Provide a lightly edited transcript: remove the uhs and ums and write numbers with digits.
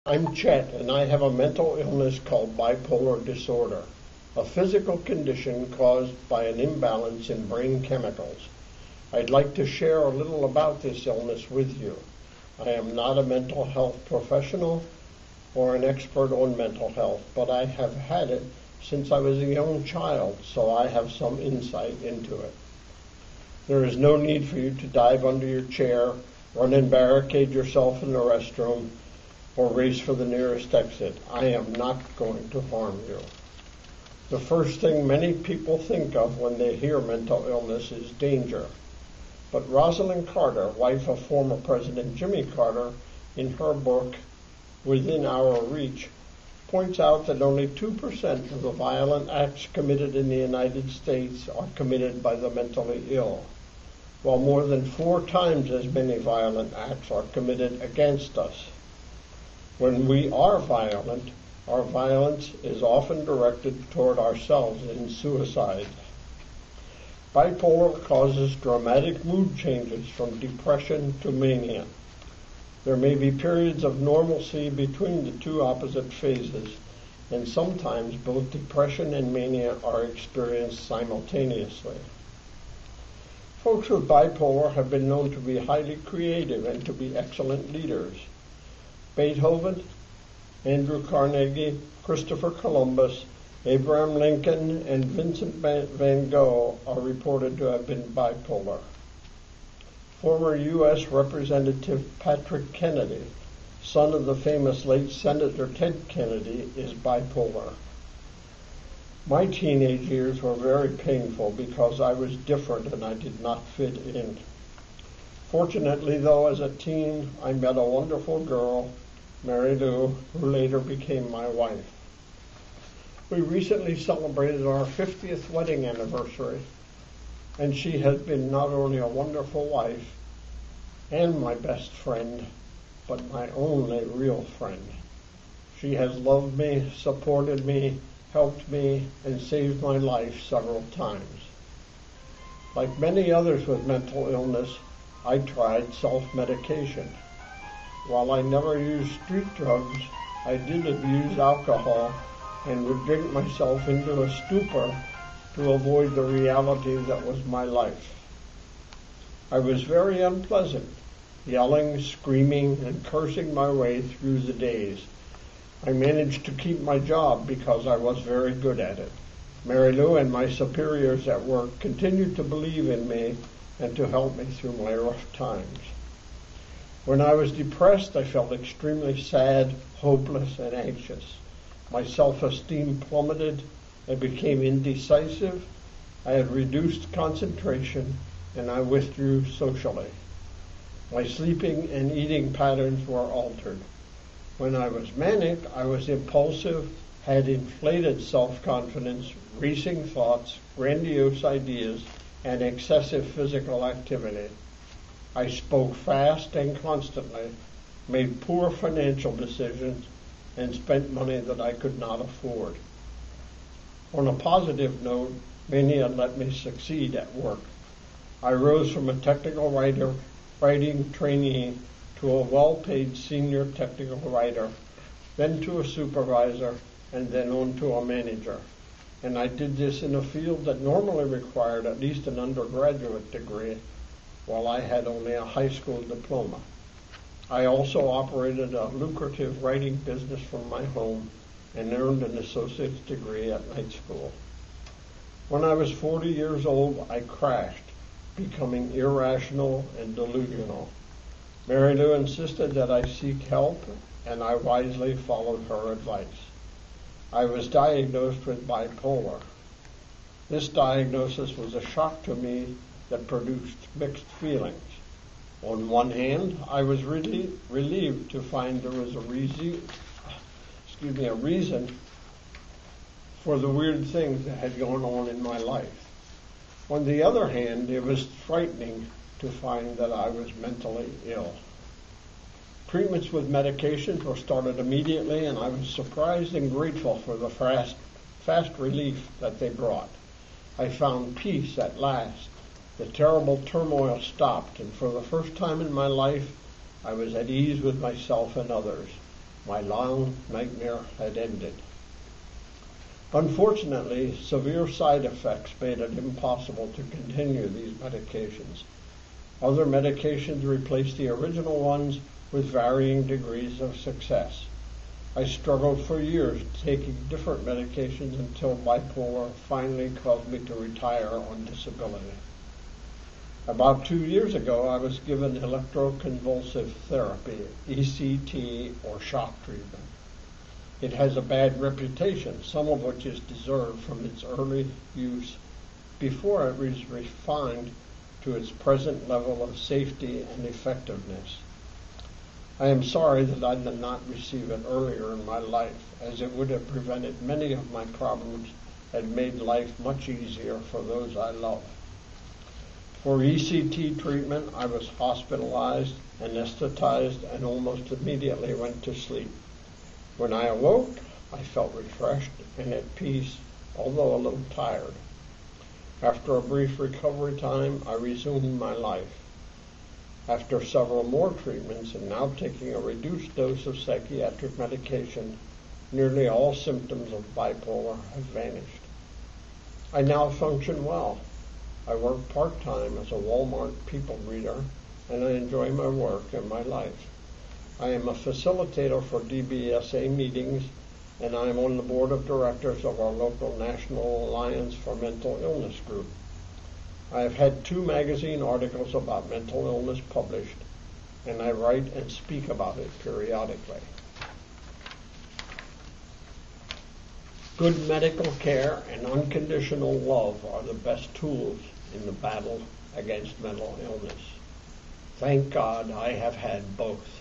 I'm Chet, and I have a mental illness called bipolar disorder, a physical condition caused by an imbalance in brain chemicals. I'd like to share a little about this illness with you. I am not a mental health professional or an expert on mental health, but I have had it since I was a young child, so I have some insight into it. There is no need for you to dive under your chair, run and barricade yourself in the restroom, or race for the nearest exit. I am not going to harm you. The first thing many people think of when they hear mental illness is danger. But Rosalynn Carter, wife of former President Jimmy Carter, in her book, Within Our Reach, points out that only 2% of the violent acts committed in the United States are committed by the mentally ill, while more than 4 times as many violent acts are committed against us. When we are violent, our violence is often directed toward ourselves in suicide. Bipolar causes dramatic mood changes from depression to mania. There may be periods of normalcy between the two opposite phases, and sometimes both depression and mania are experienced simultaneously. Folks with bipolar have been known to be highly creative and to be excellent leaders. Beethoven, Andrew Carnegie, Christopher Columbus, Abraham Lincoln, and Vincent van Gogh are reported to have been bipolar. Former U.S. Representative Patrick Kennedy, son of the famous late Senator Ted Kennedy, is bipolar. My teenage years were very painful because I was different and I did not fit in. Fortunately, though, as a teen, I met a wonderful girl, Mary Lou, who later became my wife. We recently celebrated our 50th wedding anniversary, and she has been not only a wonderful wife and my best friend, but my only real friend. She has loved me, supported me, helped me, and saved my life several times. Like many others with mental illness, I tried self-medication. While I never used street drugs, I did abuse alcohol and would drink myself into a stupor to avoid the reality that was my life. I was very unpleasant, yelling, screaming, and cursing my way through the days. I managed to keep my job because I was very good at it. Mary Lou and my superiors at work continued to believe in me and to help me through my rough times. When I was depressed, I felt extremely sad, hopeless, and anxious. My self-esteem plummeted. I became indecisive. I had reduced concentration, and I withdrew socially. My sleeping and eating patterns were altered. When I was manic, I was impulsive, had inflated self-confidence, racing thoughts, grandiose ideas, and excessive physical activity. I spoke fast and constantly, made poor financial decisions, and spent money that I could not afford. On a positive note, mania let me succeed at work. I rose from a technical writing trainee to a well-paid senior technical writer, then to a supervisor, and then on to a manager. And I did this in a field that normally required at least an undergraduate degree, while I had only a high school diploma. I also operated a lucrative writing business from my home and earned an associate's degree at night school. When I was 40 years old, I crashed, becoming irrational and delusional. Mary Lou insisted that I seek help, and I wisely followed her advice. I was diagnosed with bipolar. This diagnosis was a shock to me that produced mixed feelings. On one hand, I was really relieved to find there was a reason for the weird things that had gone on in my life. On the other hand, it was frightening to find that I was mentally ill. Treatments with medications were started immediately, and I was surprised and grateful for the fast relief that they brought. I found peace at last. The terrible turmoil stopped, and for the first time in my life, I was at ease with myself and others. My long nightmare had ended. Unfortunately, severe side effects made it impossible to continue these medications. Other medications replaced the original ones with varying degrees of success. I struggled for years taking different medications until bipolar finally caused me to retire on disability. About 2 years ago, I was given electroconvulsive therapy, ECT, or shock treatment. It has a bad reputation, some of which is deserved from its early use before it was refined to its present level of safety and effectiveness. I am sorry that I did not receive it earlier in my life, as it would have prevented many of my problems and made life much easier for those I love. For ECT treatment, I was hospitalized, anesthetized, and almost immediately went to sleep. When I awoke, I felt refreshed and at peace, although a little tired. After a brief recovery time, I resumed my life. After several more treatments and now taking a reduced dose of psychiatric medication, nearly all symptoms of bipolar have vanished. I now function well. I work part-time as a Walmart people reader, and I enjoy my work and my life. I am a facilitator for DBSA meetings, and I am on the board of directors of our local National Alliance for Mental Illness group. I have had 2 magazine articles about mental illness published, and I write and speak about it periodically. Good medical care and unconditional love are the best tools in the battle against mental illness. Thank God I have had both.